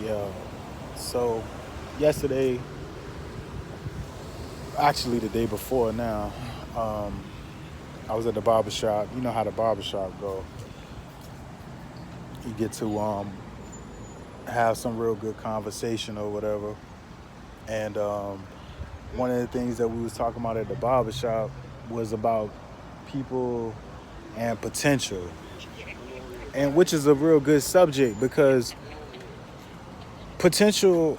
Yeah. So yesterday, actually the day before now, um, I was at the barbershop. You know how the barbershop go. You get to have some real good conversation or whatever. And one of the things that we was talking about at the barbershop was about people and potential. And which is a real good subject because potential,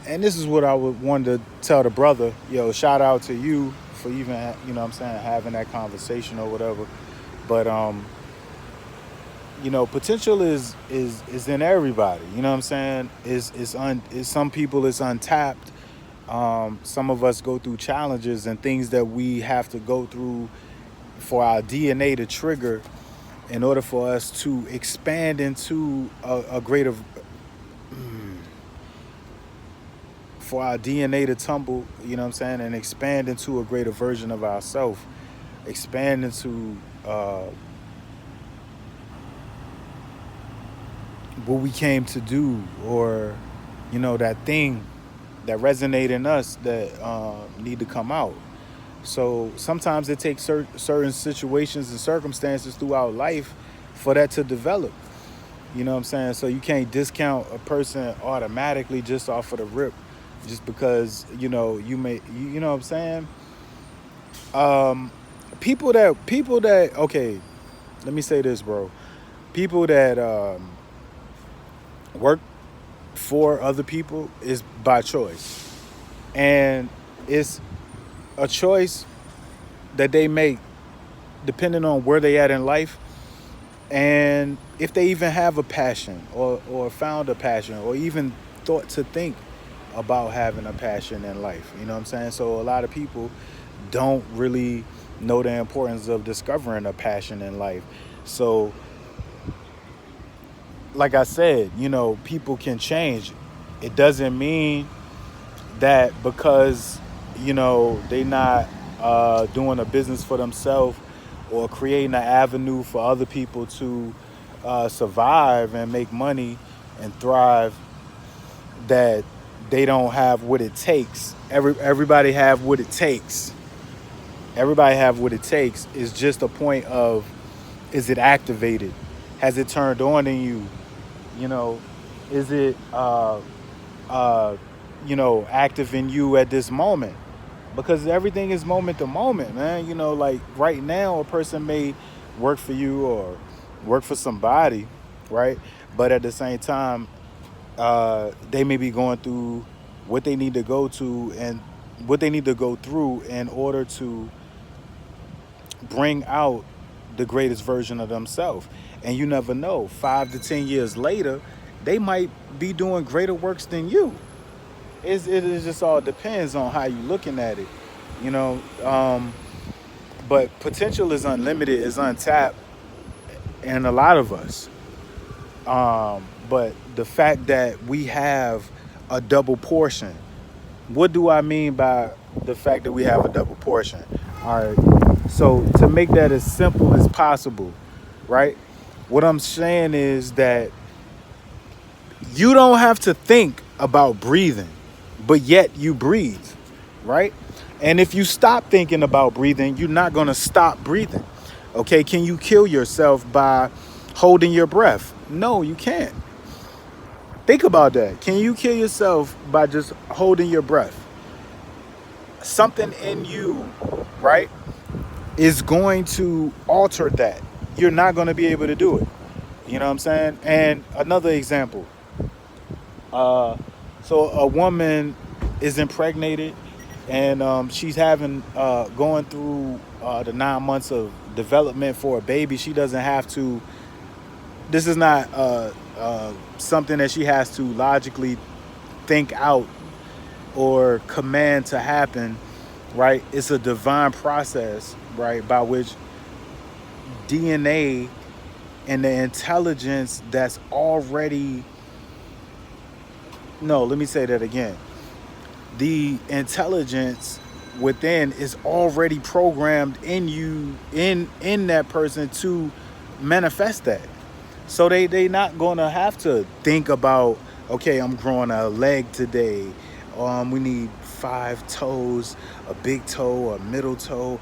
and this is what I would want to tell the brother, yo, shout out to you for even, what I'm saying, having that conversation or whatever. But potential is in everybody. You know what I'm saying? Is some people it's untapped. Some of us go through challenges and things that we have to go through for our DNA to trigger in order for us to expand into a greater, for our DNA to tumble, you know what I'm saying, and expand into a greater version of ourselves, expand into what we came to do, or that thing that resonate in us that need to come out. So sometimes it takes certain situations and circumstances throughout life for that to develop. You know what I'm saying? So you can't discount a person automatically just off of the rip, just because you know what I'm saying. Um, people that okay, let me say this, bro. People that work for other people is by choice, and it's a choice that they make depending on where they at in life, and if they even have a passion, or found a passion, or even thought to think about having a passion in life. You know what I'm saying? So a lot of people don't really know the importance of discovering a passion in life. So like I said, people can change. It doesn't mean that because they not doing a business for themselves or creating an avenue for other people to survive and make money and thrive, that they don't have what it takes. Everybody have what it takes. Everybody have what it takes. It's just a point of, is it activated? Has it turned on in you? You know, is it uh, active in you at this moment? Because everything is moment to moment, man. Like right now, a person may work for you or work for somebody, right? But at the same time, they may be going through what they need to go to and what they need to go through in order to bring out the greatest version of themselves. And you never know, 5 to 10 years later, they might be doing greater works than you. It just all depends on how you looking at it, you know. But potential is unlimited, is untapped, and a lot of us. But the fact that we have a double portion. What do I mean by the fact that we have a double portion? All right. So to make that as simple as possible, right? What I'm saying is that you don't have to think about breathing, but yet you breathe, right? And if you stop thinking about breathing, you're not going to stop breathing. Okay, can you kill yourself by holding your breath? No, you can't. Think about that. Can you kill yourself by just holding your breath? Something in you, right, is going to alter that. You're not going to be able to do it. You know what I'm saying? And another example. So a woman is impregnated, and she's having going through the 9 months of development for a baby. She doesn't have to. This is not something that she has to logically think out or command to happen, right? It's a divine process, right, by which DNA and the intelligence that's already, no, let me say that again. The intelligence within is already programmed in you, in that person, to manifest that. So they not gonna have to think about Okay, I'm growing a leg today. We need 5 toes, a big toe, a middle toe.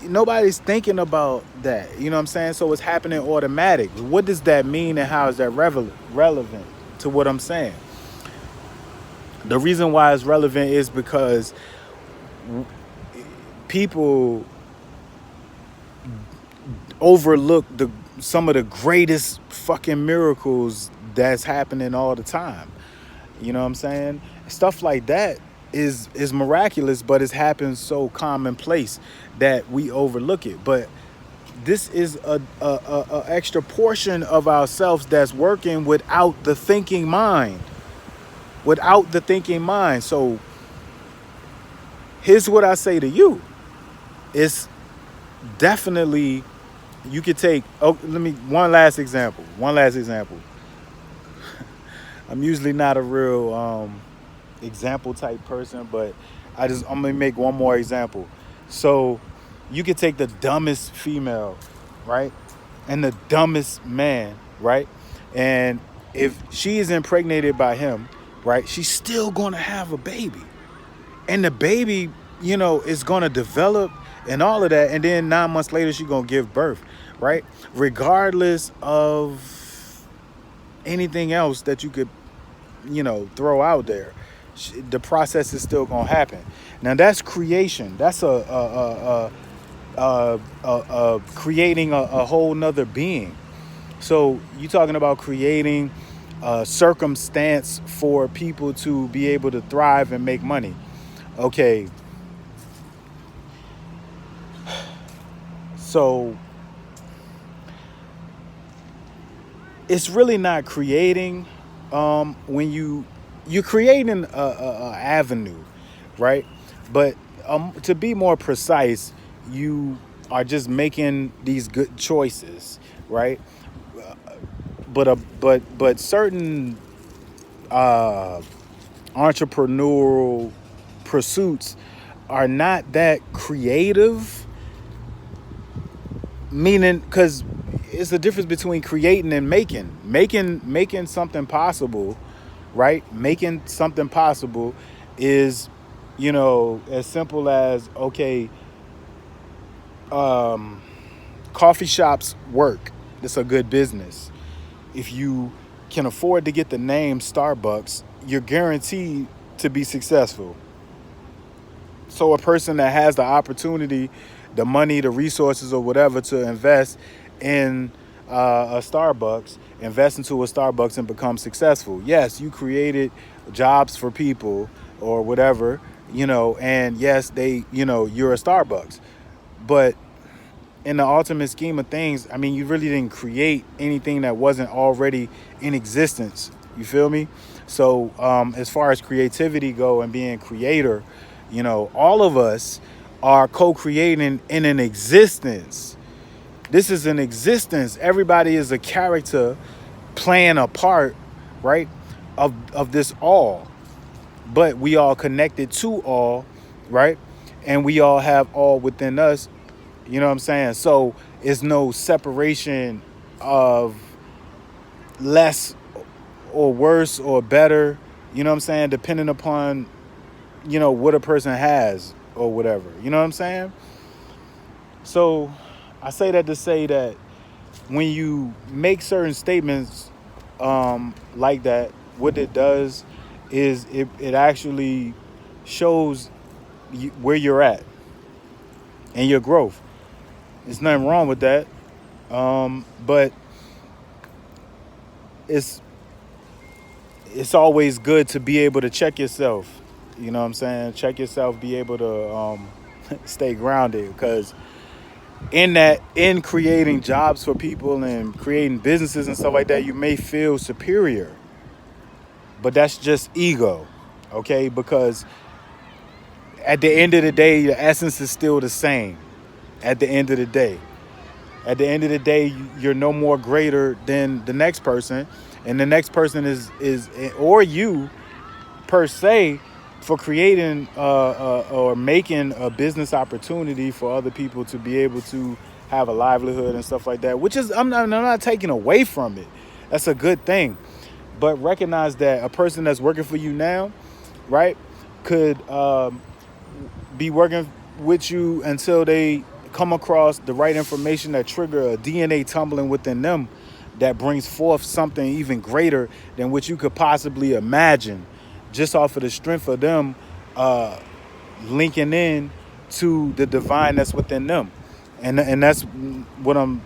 Nobody's thinking about that. You know what I'm saying? So it's happening automatic. What does that mean, and how is that relevant to what I'm saying? The reason why it's relevant is because people overlook the some of the greatest fucking miracles that's happening all the time. You know what I'm saying? Stuff like that is miraculous, but it's happened so commonplace that we overlook it. But this is a extra portion of ourselves that's working without the thinking mind. Without the thinking mind. So here's what I say to you. It's definitely you could take let me one last example. One last example. I'm usually not a real example type person, but I'm gonna make one more example. So you could take the dumbest female, right? And the dumbest man, right? And if she is impregnated by him, right, she's still gonna have a baby. And the baby, is gonna develop and all of that, and then 9 months later she's gonna give birth, right? Regardless of anything else that you could, throw out there, the process is still gonna happen. Now that's creation. That's creating a whole nother being. So you talking about creating a circumstance for people to be able to thrive and make money. Okay, so it's really not creating when you're creating a avenue, right? But to be more precise, you are just making these good choices, right? But certain uh, entrepreneurial pursuits are not that creative, meaning because it's the difference between creating and making something possible, right? Making something possible is, as simple as, okay, coffee shops work. It's a good business. If you can afford to get the name Starbucks, you're guaranteed to be successful. So a person that has the opportunity, the money, the resources, or whatever to invest in a Starbucks, invest into a Starbucks and become successful. Yes, you created jobs for people or whatever, and yes, you're a Starbucks. But in the ultimate scheme of things, I mean, you really didn't create anything that wasn't already in existence. You feel me? So as far as creativity go and being creator, all of us are co-creating in an existence. This is an existence. Everybody is a character playing a part, right, of this all. But we all connected to all, right? And we all have all within us. You know what I'm saying? So it's no separation of less or worse or better, you know what I'm saying, depending upon, what a person has or whatever. You know what I'm saying? So I say that to say that when you make certain statements like that, what it does is it actually shows where you're at and your growth. There's nothing wrong with that. But it's always good to be able to check yourself. You know what I'm saying? Check yourself, be able to stay grounded, because in creating jobs for people and creating businesses and stuff like that, you may feel superior. But that's just ego, okay? Because at the end of the day, the essence is still the same. At the end of the day. At the end of the day, you're no more greater than the next person. And the next person is or you, per se, for creating or making a business opportunity for other people to be able to have a livelihood and stuff like that, which is, I'm not taking away from it. That's a good thing. but recognize that a person that's working for you now, right, could be working with you until they come across the right information that trigger a DNA tumbling within them that brings forth something even greater than what you could possibly imagine, just off of the strength of them uh, linking in to the divine that's within them. And that's what I'm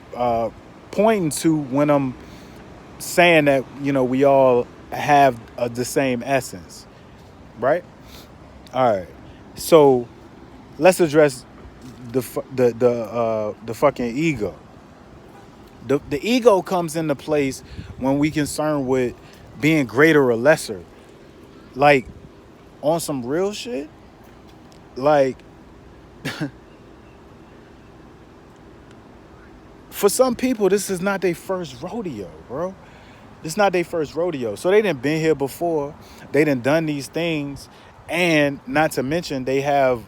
pointing to when I'm saying that, we all have the same essence, right? All right. So let's address the fucking ego. The ego comes into place when we concerned with being greater or lesser. Like, on some real shit, like, for some people, this is not their first rodeo, bro. This is not their first rodeo. So they done been here before. They done these things. And not to mention, they have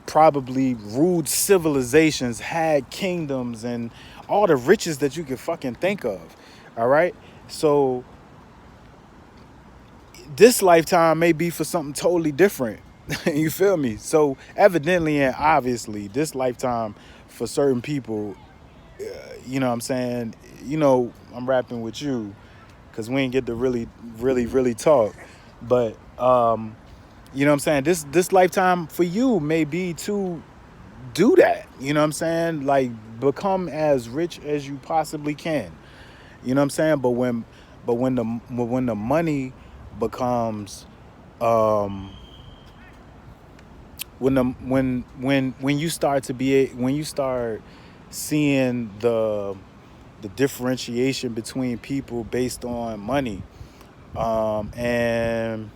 probably ruled civilizations, had kingdoms, and all the riches that you can fucking think of. All right? So this lifetime may be for something totally different. You feel me? So evidently and obviously, this lifetime for certain people, you know what I'm saying? I'm rapping with you because we ain't get to really talk. But you know what I'm saying? This lifetime for you may be to do that. You know what I'm saying? Like, become as rich as you possibly can. You know what I'm saying? But when the money becomes when you start when you start seeing the differentiation between people based on money, and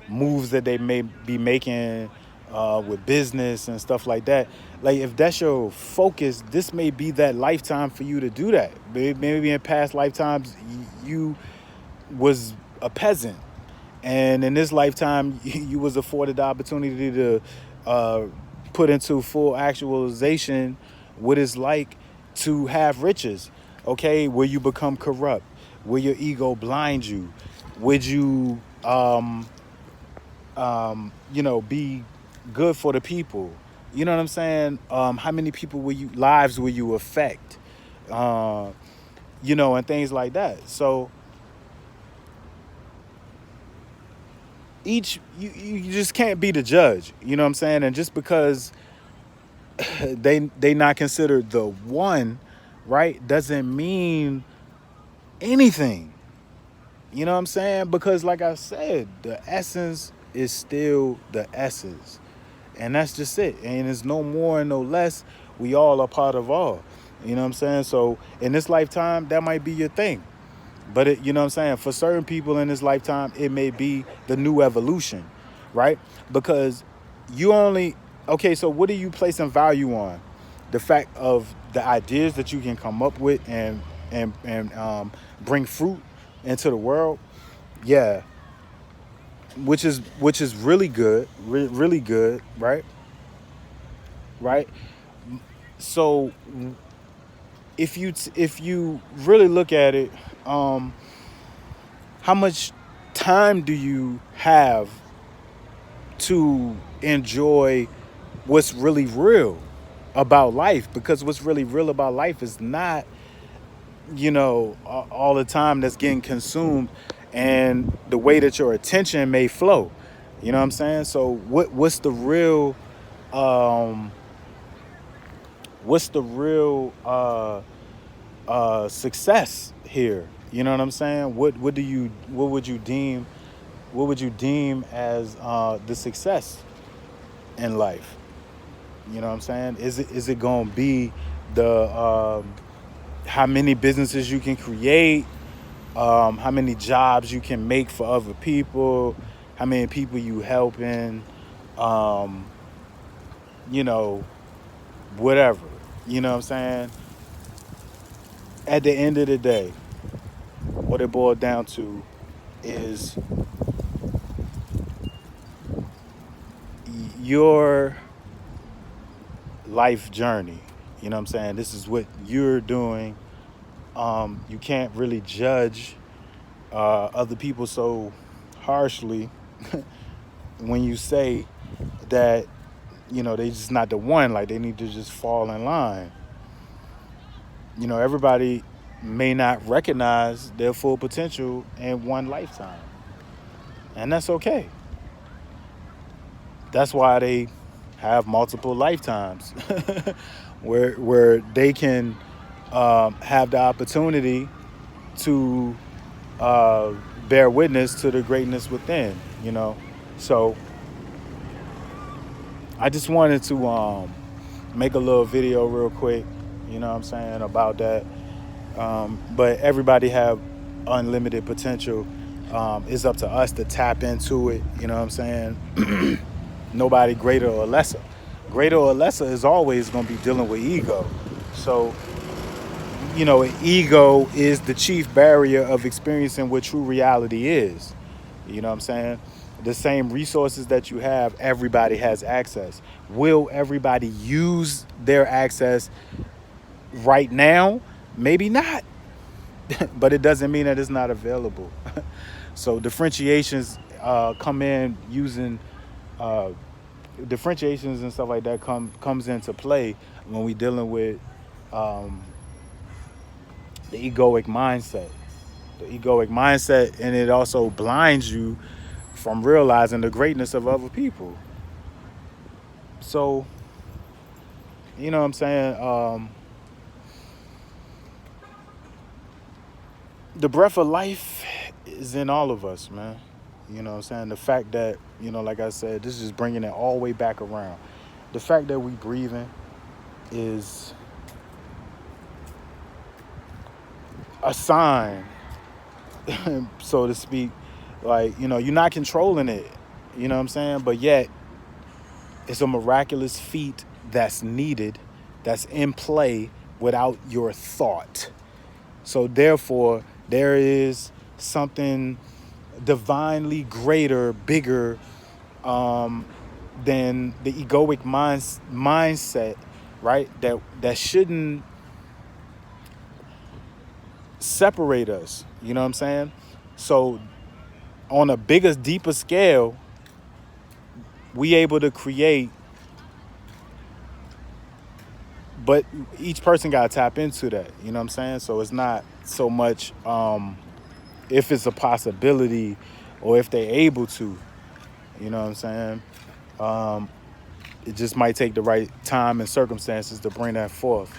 moves that they may be making with business and stuff like that. Like, if that's your focus, this may be that lifetime for you to do that. Maybe in past lifetimes you was a peasant, and in this lifetime you was afforded the opportunity to put into full actualization what it's like to have riches. Okay, will you become corrupt? Will your ego blind you? Would you be good for the people? You know what I'm saying? How many people lives will you affect? And things like that. So you just can't be the judge. You know what I'm saying? And just because they not considered the one, right, doesn't mean anything. You know what I'm saying? Because, like I said, the essence is still the essence. And that's just it. And it's no more and no less. We all are part of all. You know what I'm saying? So in this lifetime, that might be your thing. But you know what I'm saying? For certain people in this lifetime, it may be the new evolution, right? Because okay, so what are you placing value on? The fact of the ideas that you can come up with and bring fruit into the world. Yeah. Which is really good, really good, right? Right. So if you really look at it, how much time do you have to enjoy what's really real about life? Because what's really real about life is not, all the time that's getting consumed and the way that your attention may flow. You know what I'm saying? So um what's the real success here? You know what I'm saying? What would you deem as the success in life? You know what I'm saying? Is it gonna be the how many businesses you can create, how many jobs you can make for other people, how many people you helping, um, you know, whatever. You know what I'm saying? At the end of the day, what it boiled down to is your life journey. You know what I'm saying? This is what you're doing You can't really judge other people so harshly when you say that, they just not the one, like they need to just fall in line. Everybody may not recognize their full potential in one lifetime, and that's okay. That's why they have multiple lifetimes where they can have the opportunity to uh, bear witness to the greatness within. So I just wanted to make a little video real quick, what I'm saying, about that. But everybody have unlimited potential. It's up to us to tap into it, what I'm saying? Nobody greater or lesser. Greater or lesser is always going to be dealing with ego. So, ego is the chief barrier of experiencing what true reality is. You know what I'm saying? The same resources that you have, everybody has access. Will everybody use their access right now? Maybe not. But it doesn't mean that it's not available. So differentiations come in using differentiations and stuff like that comes into play when we dealing with um, the egoic mindset. The egoic mindset, and it also blinds you from realizing the greatness of other people. So, you know what I'm saying? The breath of life is in all of us, man. You know what I'm saying? The fact that, like I said, this is bringing it all the way back around. The fact that we breathing is a sign, so to speak. Like, you're not controlling it, you know what I'm saying? But yet, it's a miraculous feat that's needed, that's in play without your thought. So therefore, there is something divinely greater, bigger than the egoic mindset, right? That shouldn't separate us. You know what I'm saying? So on a bigger, deeper scale, we able to create, but each person got to tap into that. You know what I'm saying? So it's not so much if it's a possibility or if they're able to. You know what I'm saying? It just might take the right time and circumstances to bring that forth.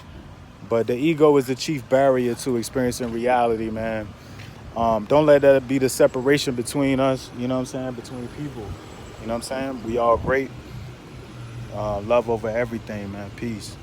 But the ego is the chief barrier to experiencing reality, man. Don't let that be the separation between us, you know what I'm saying, between people. You know what I'm saying? We all great. Love over everything, man. Peace.